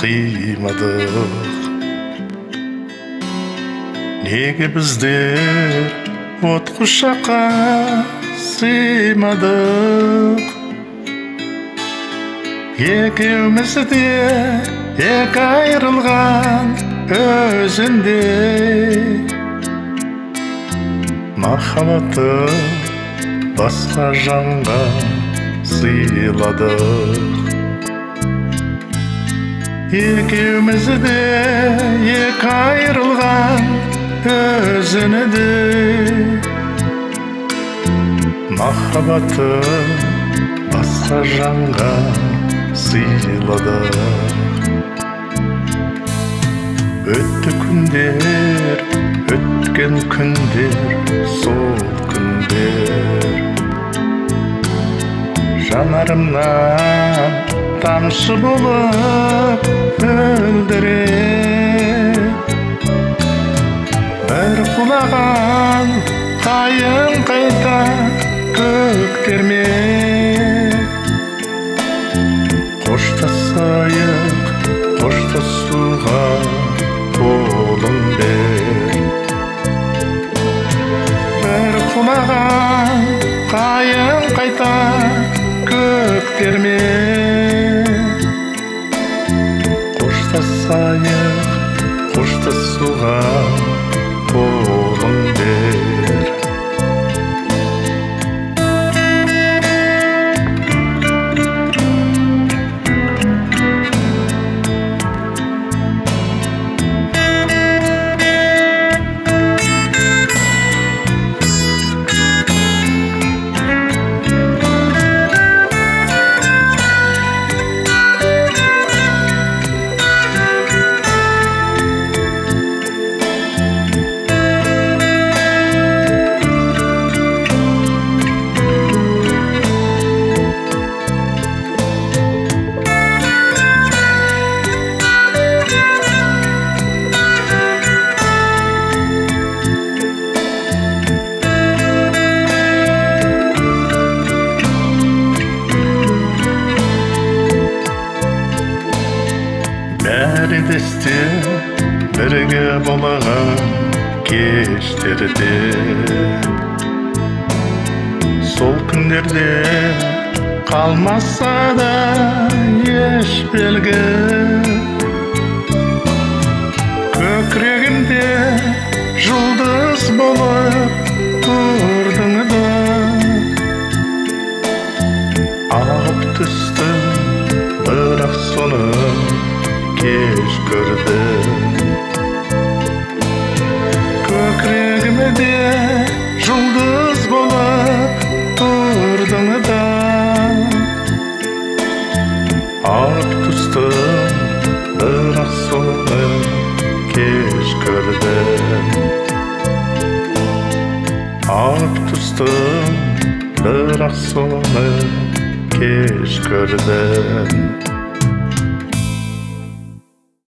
қимадық. Неге біздер от құшаққа сыймадық? Екеуміз де екі айрылған өзінде, махаббатты басқа жанға сыйладық. Екеуміз де екі айрылған өзінде, махаббатты басқа жанға сыйладық. Өтті күндер, өткен күндер, сол күндер жанарымнан тамшы болып мөлдіреп, бір құлаған қайың қайта көктерме. Қоштасайық, қоштасуға қолын бер. Бір құлаған қайың қайта көктерме. Қоштасайық, қоштасуға қолын бер. Бәрі десте бірге болған кештерде, сол күндерде қалмаса да еш белгі. Көкірегімде жұлдыз болып тұрдың да, ағып түсті, бірақ соны кеш көрдім. Көкірегімде жұлдыз болып тұрдың да, ағып түстім, бірақ соны кеш көрдім. Ағып түстім, бірақ соны кеш көрдім.